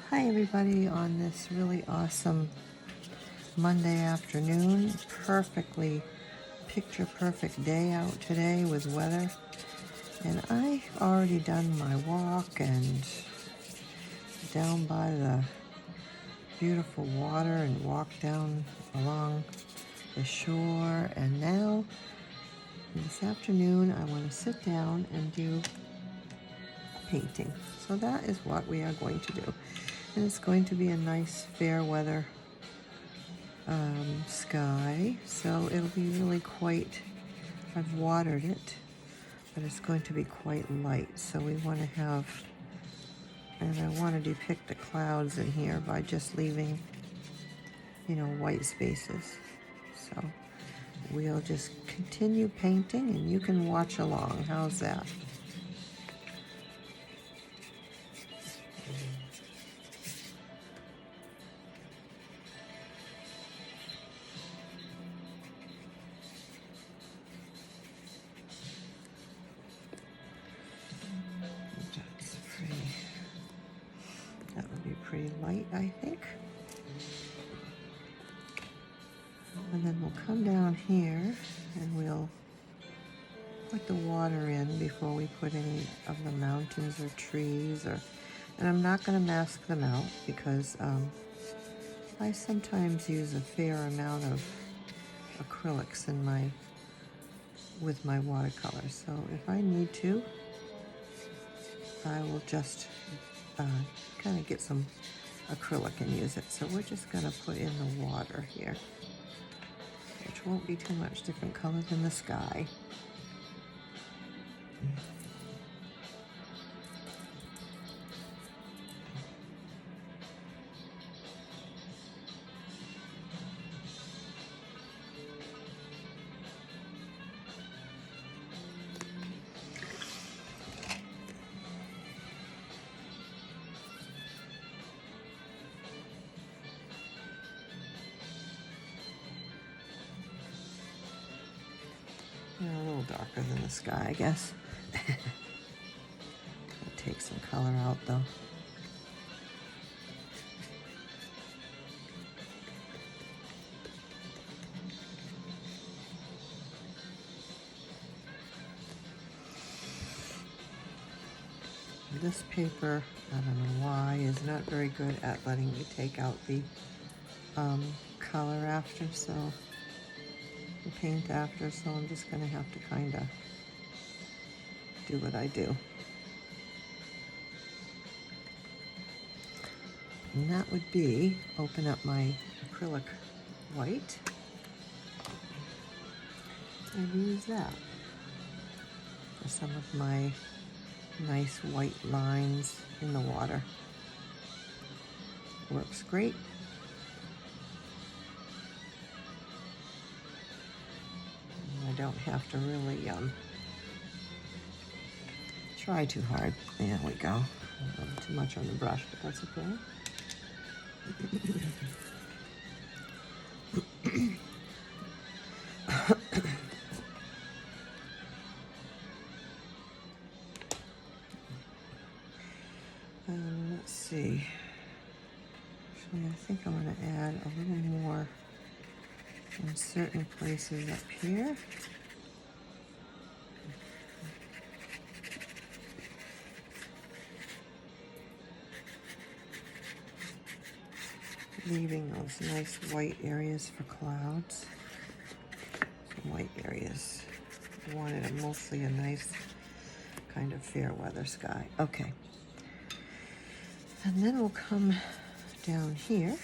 Hi everybody on this really awesome Monday afternoon. Perfectly picture perfect day out today with weather. And I already done my walk and down by the beautiful water and walked down along the shore. And now this afternoon I want to sit down and do painting. So that is what we are going to do. And it's going to be a nice fair weather sky, so it'll be really quite, I've watered it, but it's going to be quite light. So we want to have, and I want to depict the clouds in here by just leaving, white spaces. So we'll just continue painting and you can watch along. How's that? That's pretty, that would be pretty light, I think. And then we'll come down here and we'll put the water in before we put any of the mountains or trees, and I'm not going to mask them out because I sometimes use a fair amount of acrylics with my watercolor. So if I need to, I will just kind of get some acrylic and use it. So we're just going to put in the water here, which won't be too much different color than the sky. A little darker than the sky, I guess. I'll take some color out though. This paper, I don't know why, is not very good at letting me take out the color after, so the paint after, so I'm just going to have to kind of do what I do. And that would be open up my acrylic white and use that for some of my nice white lines in the water. Works great. And I don't have to really try too hard. There we go. A little too much on the brush, but that's okay. Let's see. Actually, I think I'm going to add a little more in certain places up here. Leaving those nice white areas for clouds. Some white areas. I wanted mostly a nice kind of fair weather sky. Okay. And then we'll come down here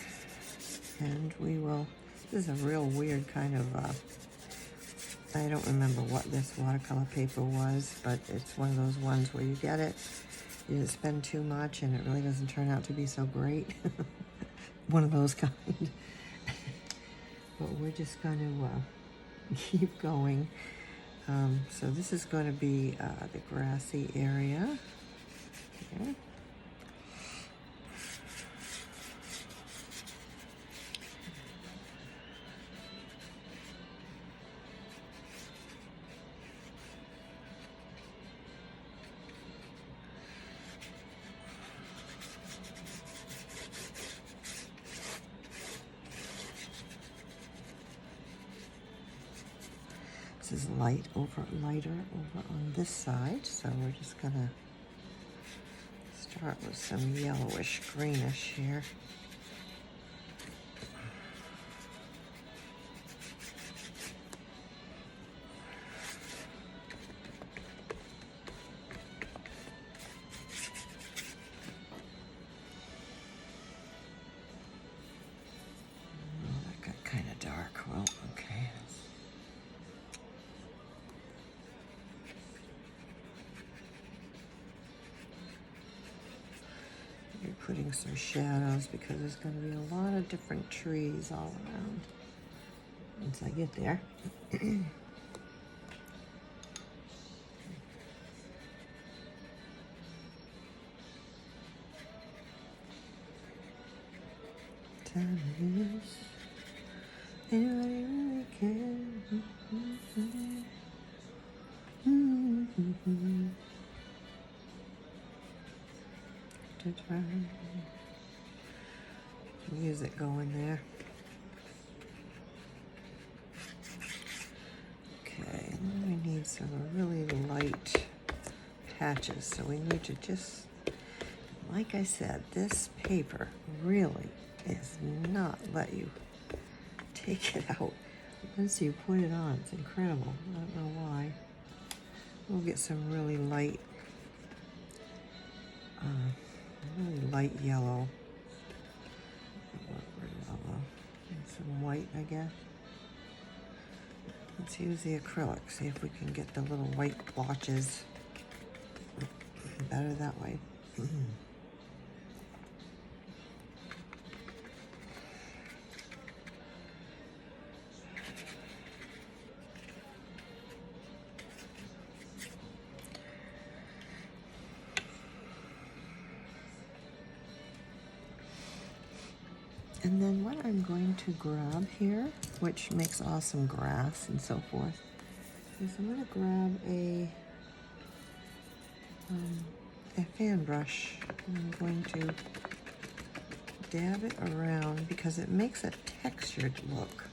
and we will, this is a real weird kind of, I don't remember what this watercolor paper was, but it's one of those ones where you get it, you didn't spend too much and it really doesn't turn out to be so great. One of those kind. But we're just going to keep going. So this is going to be the grassy area. Okay. This is lighter over on this side, so we're just gonna start with some yellowish greenish here. Oh, that got kind of dark. Well, okay. You're putting some shadows because there's going to be a lot of different trees all around once I get there. Time is anybody really care? Music going there. Okay, and then we need some really light patches. So we need to just, like I said, this paper really is not let you take it out once you put it on. It's incredible. I don't know why. We'll get some really light yellow. And some white, I guess. Let's use the acrylic, see if we can get the little white blotches better that way. And then what I'm going to grab here, which makes awesome grass and so forth, is I'm going to grab a fan brush. I'm going to dab it around because it makes a textured look.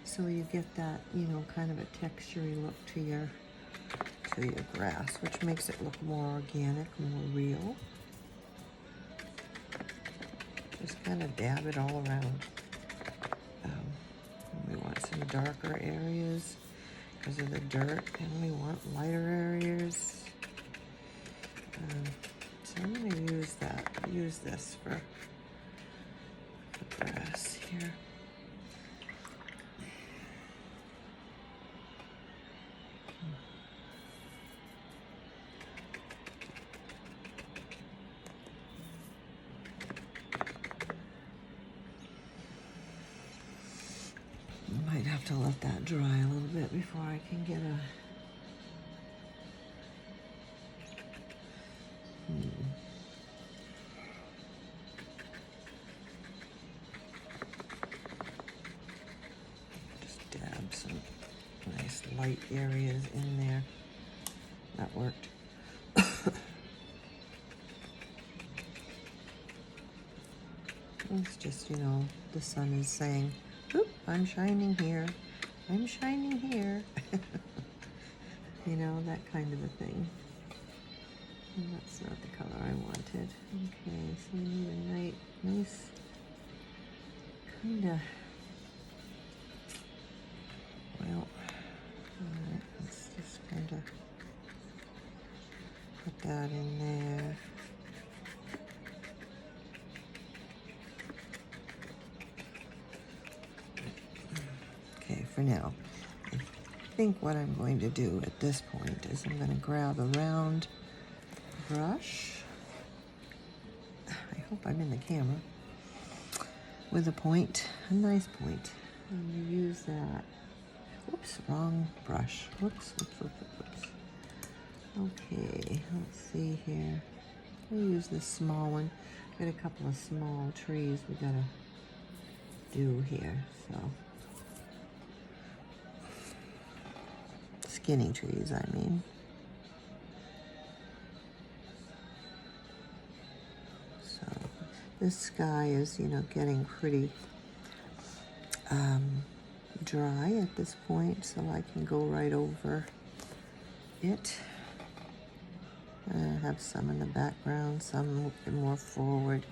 So you get that, you know, kind of a textury look to your grass, which makes it look more organic, more real. Just kind of dab it all around. We want some darker areas because of the dirt, and we want lighter areas. So I'm going to use this for the grass here. Might have to let that dry a little bit before I can get a just dab some nice light areas in there. That worked. It's just, you know, the sun is saying, oop, I'm shining here. I'm shining here. You know, that kind of a thing. And that's not the color I wanted. Okay, so we need a nice kind of, well, alright, let's just kind of put that in there. Okay, for now, I think what I'm going to do at this point is I'm going to grab a round brush. I hope I'm in the camera. With a point, a nice point. And you use that. Whoops, wrong brush. Whoops. Okay, let's see here. I'll use this small one. Got a couple of small trees we gotta do here, so. Skinny trees, I mean. So, this sky is, you know, getting pretty dry at this point, so I can go right over it. I have some in the background, some more forward.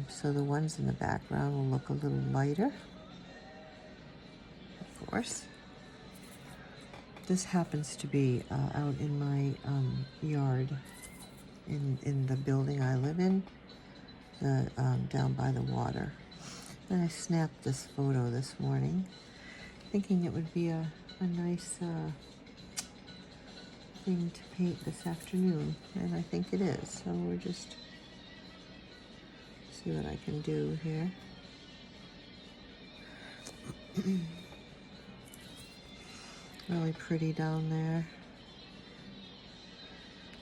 So the ones in the background will look a little lighter, of course. This happens to be out in my yard, in the building I live in, down by the water. And I snapped this photo this morning, thinking it would be a nice thing to paint this afternoon, and I think it is. So we're just see what I can do here. Really pretty down there.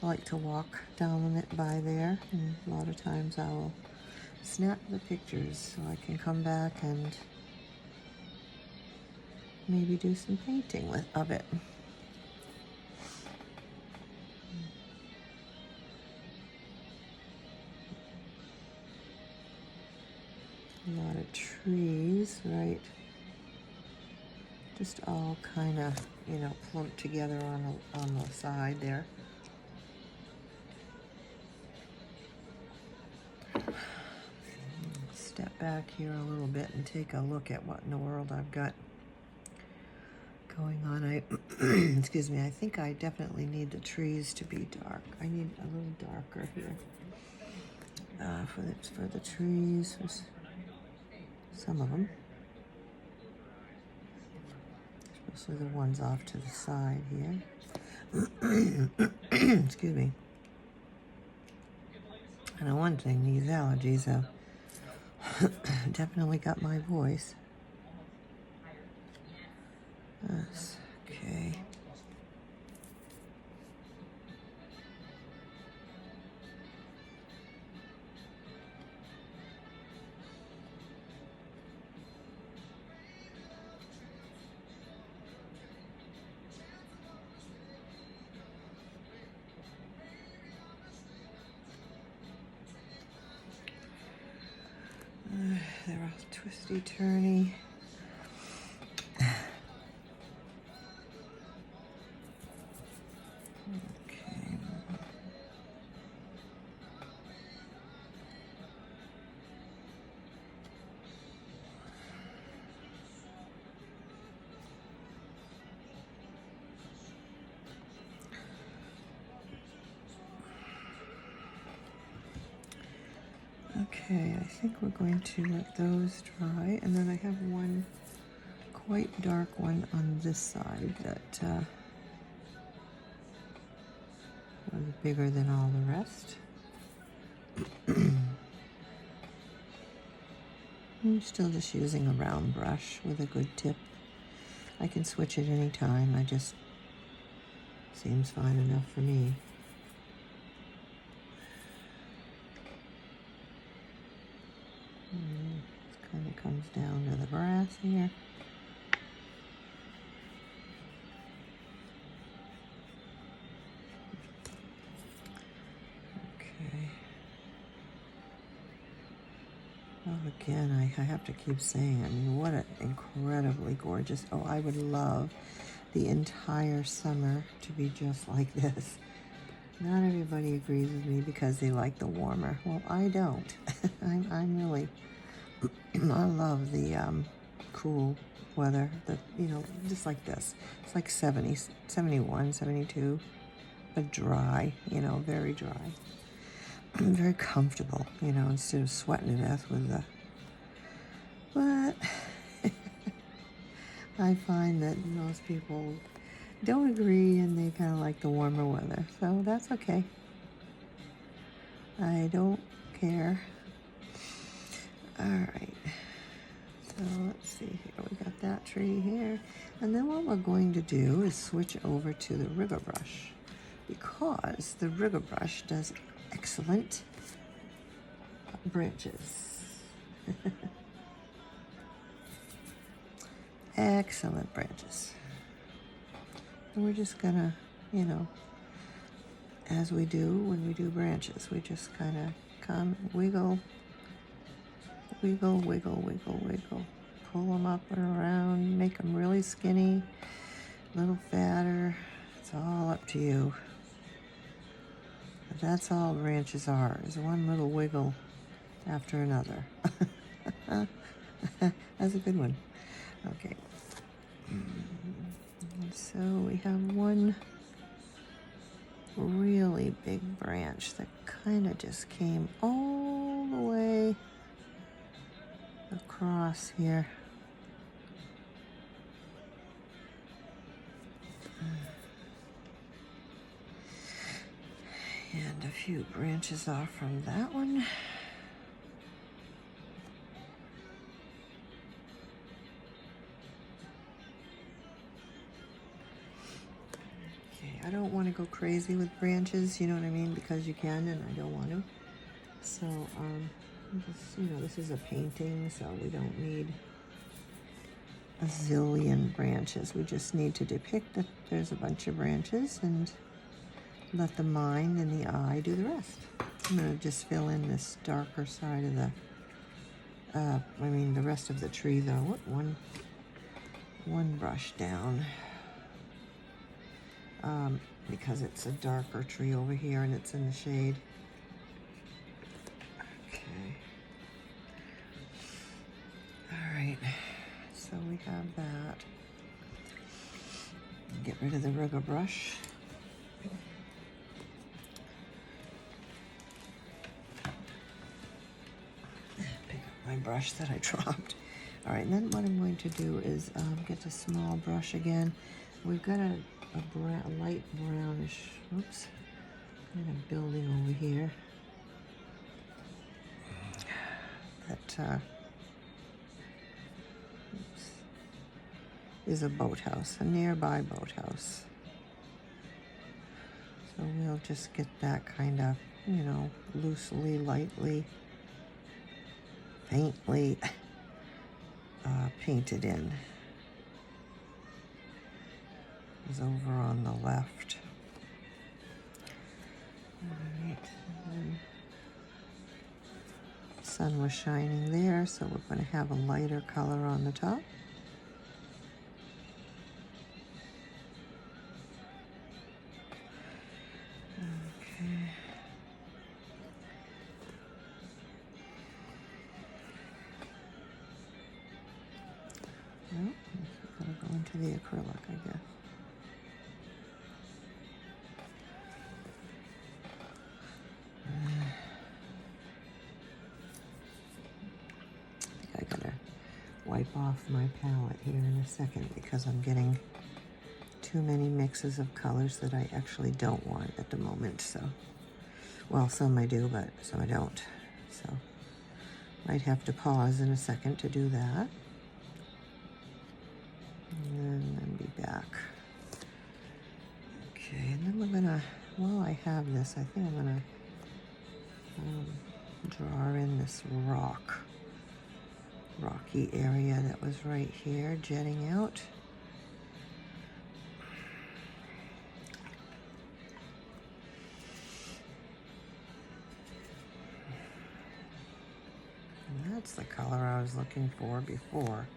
I like to walk down it by there, and a lot of times I will snap the pictures so I can come back and maybe do some painting of it. A lot of trees, right? Just all kind of, plumped together on the side there. Step back here a little bit and take a look at what in the world I've got going on. Excuse me, I think I definitely need the trees to be dark. I need a little darker here for the trees, for some of them. Especially the ones off to the side here. Excuse me. And one thing, these allergies have definitely got my voice. Yes, okay. They're all twisty-turny. Okay. Okay, I think we're going to let those dry, and then I have one quite dark one on this side that was bigger than all the rest. I'm still just using a round brush with a good tip. I can switch it anytime, I just seems fine enough for me. This kind of comes down to the grass here. Okay. Well, again, I have to keep saying, I mean, what an incredibly gorgeous, oh, I would love the entire summer to be just like this. Not everybody agrees with me because they like the warmer. Well, I don't. I'm really, I love the cool weather, just like this. It's like 70, 71, 72, but dry, very dry. Very comfortable, instead of sweating to death with the, but I find that most people don't agree and they kind of like the warmer weather, so that's okay. I don't care. All right, so let's see here. We got that tree here, and then what we're going to do is switch over to the river brush, because the river brush does excellent branches. Excellent branches. And we're just gonna, as we do when we do branches, we just kind of come, wiggle, wiggle, wiggle, wiggle, wiggle, pull them up and around, make them really skinny, a little fatter. It's all up to you. But that's all branches are, is one little wiggle after another. That's a good one. Okay. So we have one really big branch that kind of just came all the way across here. And a few branches off from that one. Okay, I don't want to go crazy with branches, you know what I mean, because you can, and I don't want to. So, just, you know, this is a painting, so we don't need a zillion branches. We just need to depict that there's a bunch of branches and let the mind and the eye do the rest. I'm going to just fill in this darker side of the, the rest of the tree though. One brush down. Because it's a darker tree over here and it's in the shade. Okay. All right, so we have that. Get rid of the rigger brush. Pick up my brush that I dropped. All right, and then what I'm going to do is get a small brush again. We've got a light brownish, oops, kind of building over here that is a boathouse, a nearby boathouse. So we'll just get that kind of, you know, loosely, lightly, faintly painted in. Is over on the left. All right, and then the sun was shining there, so we're going to have a lighter color on the top. Okay. Well, we're going to go into the acrylic, I guess. I gotta wipe off my palette here in a second because I'm getting too many mixes of colors that I actually don't want at the moment. So, well, some I do, but some I don't. So, might have to pause in a second to do that. And then be back. Okay, and then we're gonna, while I have this, I think I'm gonna draw in this rocky area that was right here, jetting out. And that's the color I was looking for before,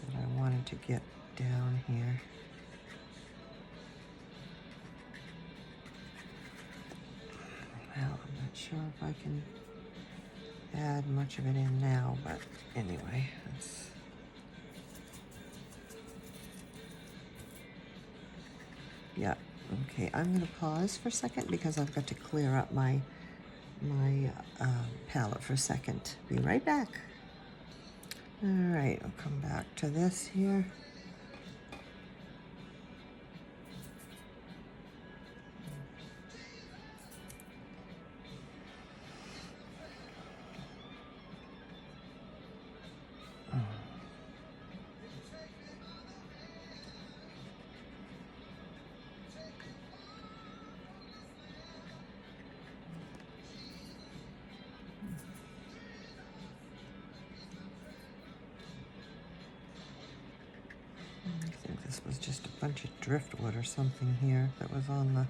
that I wanted to get down here. Well, I'm not sure if I can add much of it in now, but anyway, that's... Yeah, okay, I'm gonna pause for a second because I've got to clear up my palette for a second. Be right back. All right, I'll come back to this here. I think this was just a bunch of driftwood or something here that was on the...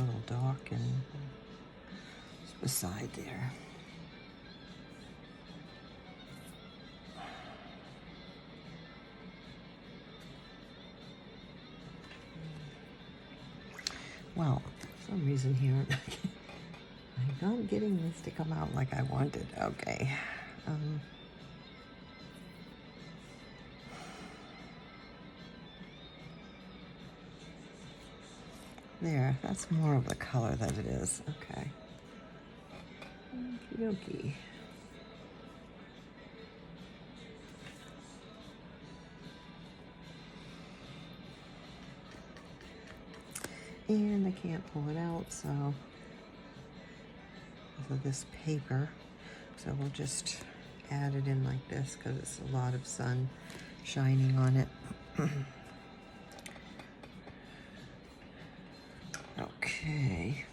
little dock and beside there. Well, for some reason here, I'm not getting this to come out like I wanted. Okay. There, that's more of the color that it is. Okay. Okie dokie. And I can't pull it out, so of this paper. So we'll just add it in like this because it's a lot of sun shining on it. Okay.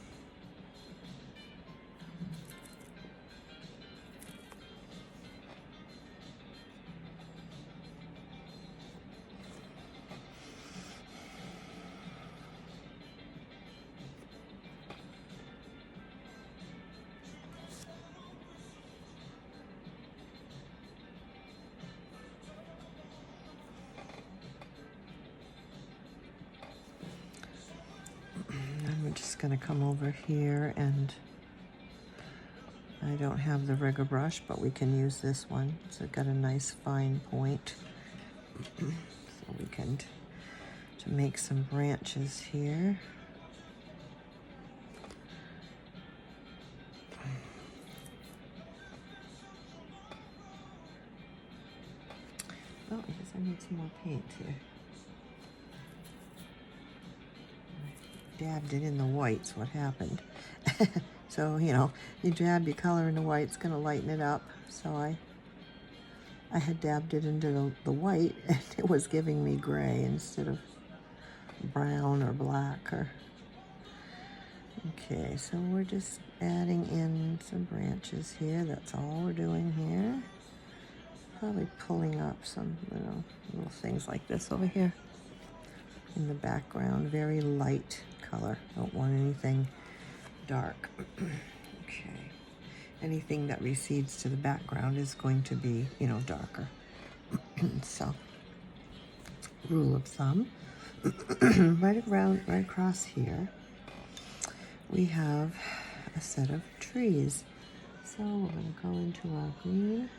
I'm just going to come over here, and I don't have the rigger brush, but we can use this one. So it's got a nice fine point. So we can to make some branches here. Oh, I guess I need some more paint here. Dabbed it in the whites, what happened. So, you know, you dab your color in the white, it's gonna lighten it up. So I had dabbed it into the white, and it was giving me gray instead of brown or black. Or okay, so we're just adding in some branches here. That's all we're doing here. Probably pulling up some little things like this over here in the background. Very light color. Don't want anything dark. Okay. Anything that recedes to the background is going to be, you know, darker. So, rule of thumb, right across here, we have a set of trees. So we're going to go into our green.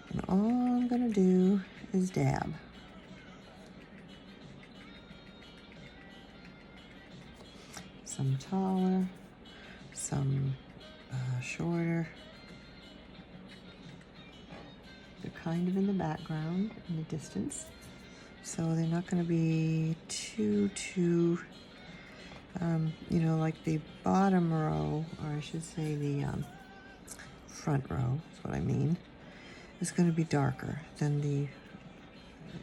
And all I'm going to do is dab. Some taller, some shorter. They're kind of in the background, in the distance. So they're not going to be too, you know, like the bottom row, or I should say the front row, is what I mean, is going to be darker than the,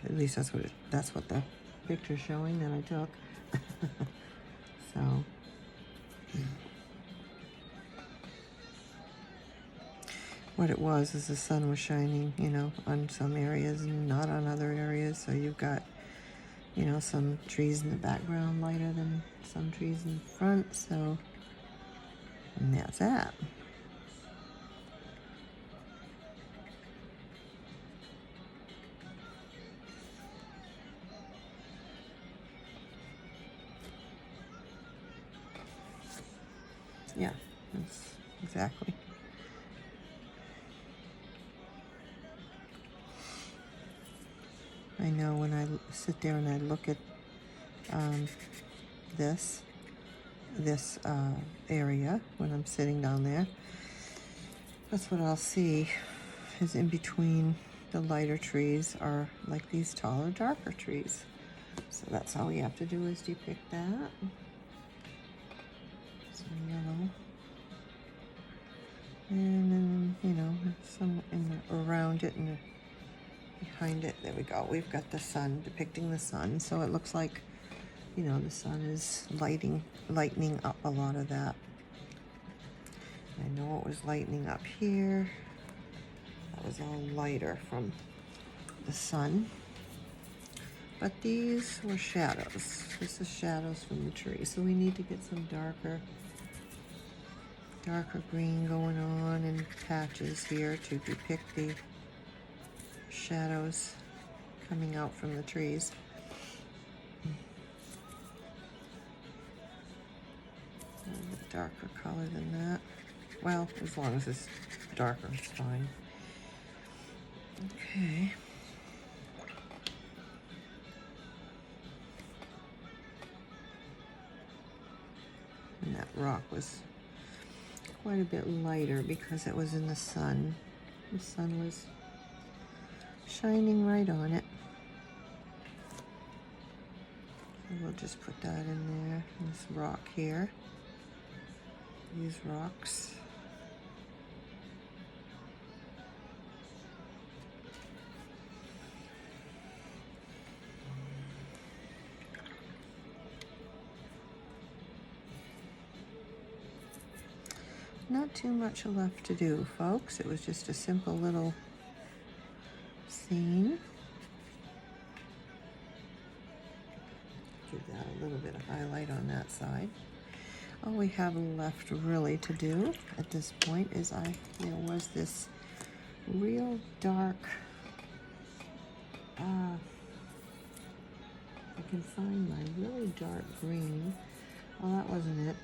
at least that's what the picture's showing that I took. So, what it was is the sun was shining, you know, on some areas and not on other areas. So you've got, you know, some trees in the background lighter than some trees in front. So, and that's that. Yeah, that's exactly. I know when I sit there and I look at this area when I'm sitting down there, that's what I'll see is in between the lighter trees are like these taller, darker trees. So that's all we have to do is depict that. Some yellow. And then, you know, some around it and behind it. There we go. We've got the sun, depicting the sun. So it looks like, you know, the sun is lightening up a lot of that. I know it was lightening up here. That was all lighter from the sun. But these were shadows. This is shadows from the tree. So we need to get some darker green going on in patches here to depict the shadows coming out from the trees. A little bit darker color than that. Well, as long as it's darker, it's fine. Okay. And that rock was quite a bit lighter because it was in the sun. The sun was shining right on it. So we'll just put that in there. This rock here. These rocks. Not too much left to do, folks. It was just a simple little scene. Give that a little bit of highlight on that side. All we have left really to do at this point is there was this real dark, I can find my really dark green. Well, that wasn't it.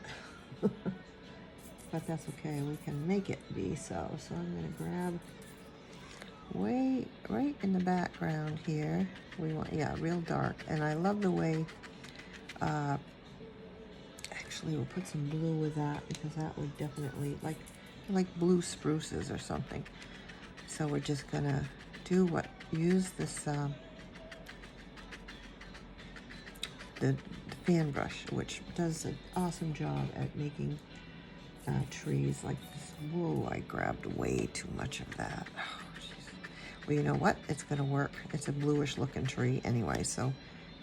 But that's okay, we can make it be so. So I'm gonna grab right in the background here. We want, yeah, real dark. And I love the way, actually we'll put some blue with that because that would definitely, like blue spruces or something. So we're just gonna use this, the fan brush, which does an awesome job at making trees like this. Whoa, I grabbed way too much of that. Oh, well, you know what? It's gonna work. It's a bluish looking tree anyway, so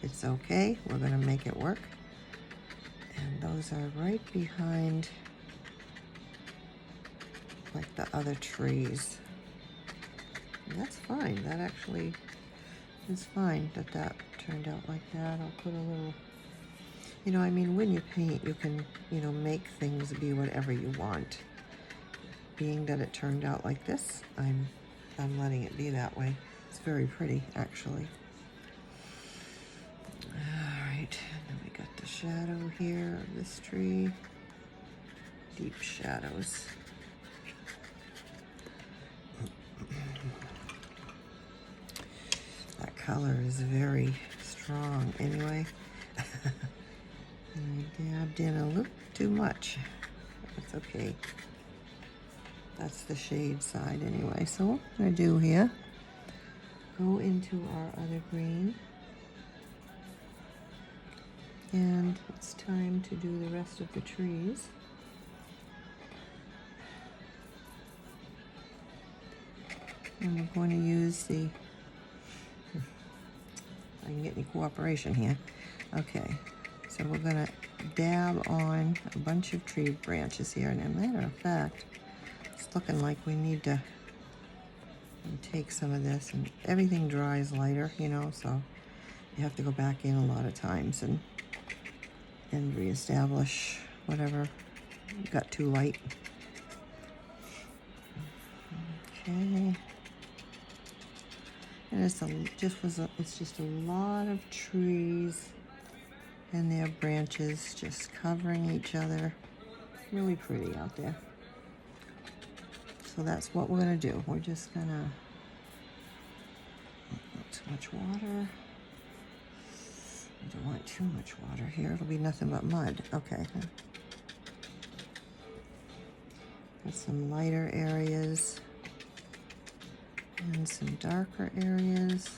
it's okay. We're gonna make it work. And those are right behind like the other trees. And that's fine. That actually is fine that turned out like that. I'll put a little, you know, I mean, when you paint, you can, you know, make things be whatever you want. Being that it turned out like this, I'm letting it be that way. It's very pretty, actually. All right, and then we got the shadow here of this tree. Deep shadows. That color is very strong anyway. And I dabbed in a little too much. That's okay. That's the shade side anyway. So what I'm going to do here, go into our other green. And it's time to do the rest of the trees. And we're going to use the, if I can get any cooperation here. Okay. So we're gonna dab on a bunch of tree branches here, and as a matter of fact, it's looking like we need to take some of this, and everything dries lighter, you know, so you have to go back in a lot of times and reestablish whatever got too light. Okay. And it's just a lot of trees and their branches just covering each other. Really pretty out there. So that's what we're gonna do. We're just gonna, not too much water. I don't want too much water here. It'll be nothing but mud. Okay. Got some lighter areas and some darker areas.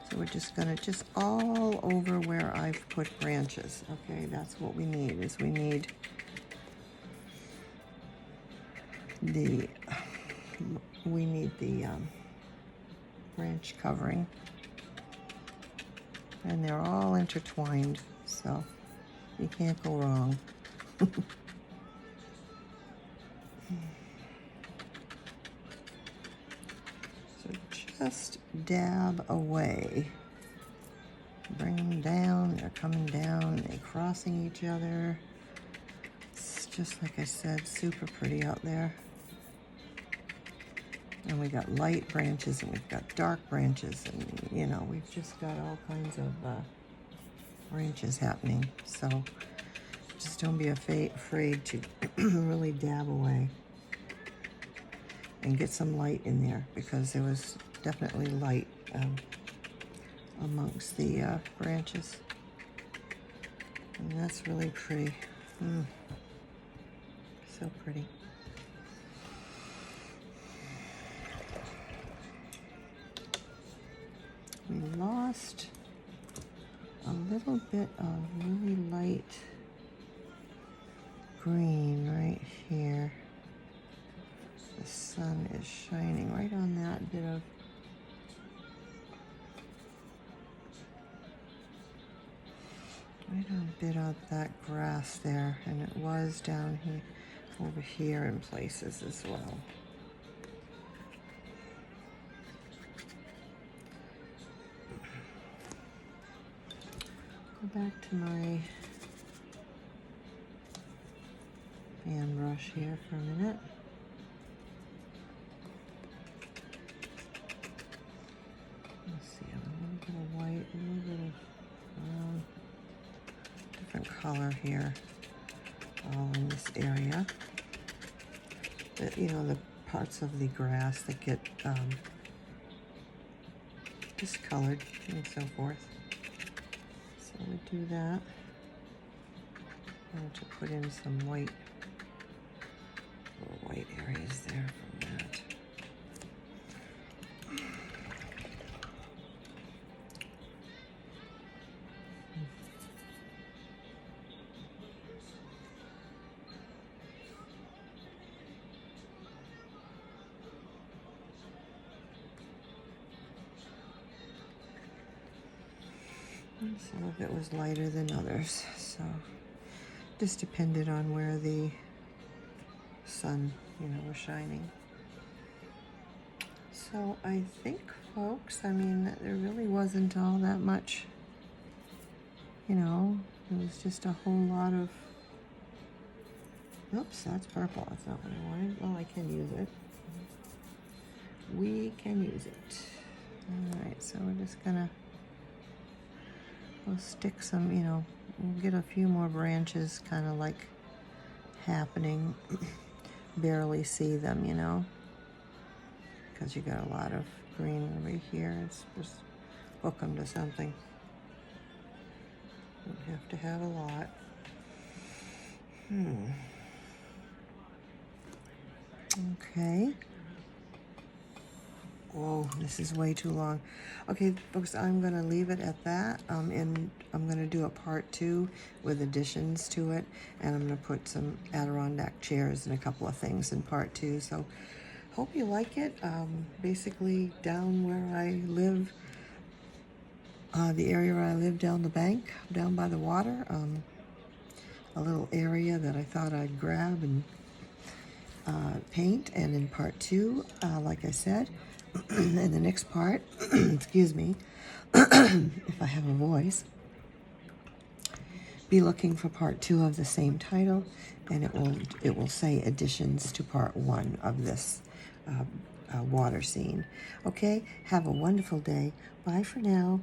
So we're just gonna, just all over where I've put branches. Okay, that's what we need, is we need the branch covering. And they're all intertwined, so you can't go wrong. So just dab away bring them down, they're coming down, they're crossing each other. It's just like I said, super pretty out there. And we got light branches and we've got dark branches, and you know, we've just got all kinds of branches happening. So just don't be afraid to really dab away and get some light in there, because there was definitely light amongst the branches. And that's really pretty. So pretty. We lost a little bit of really light green right here. The sun is shining right on that bit of that grass there, and it was down here, over here in places as well. Go back to my fan brush here for a minute. Let's see, a little bit of white, a little bit of different color here, all in this area. You know, the parts of the grass that get discolored and so forth. So we do that. I want to put in some white, little white areas there from that. And some of it was lighter than others, so just depended on where the sun, you know, was shining. So I think, folks, I mean, there really wasn't all that much, you know, it was just a whole lot of, oops, that's purple, that's not what I wanted. Well, I can use it. We can use it. All right, so we're just gonna, we'll stick some, you know, we'll get a few more branches kind of like happening. Barely see them, you know, because you got a lot of green over here. It's just hook them to something. Don't have to have a lot. Okay. Whoa, this is way too long. Okay, folks, I'm going to leave it at that, and I'm going to do a part 2 with additions to it, and I'm going to put some Adirondack chairs and a couple of things in part 2. So hope you like it. Basically, down where I live, the area where I live down the bank, down by the water, a little area that I thought I'd grab and paint. And in part 2, like I said, in the next part, excuse me, if I have a voice, be looking for part 2 of the same title, and it will say additions to part 1 of this water scene. Okay, have a wonderful day. Bye for now.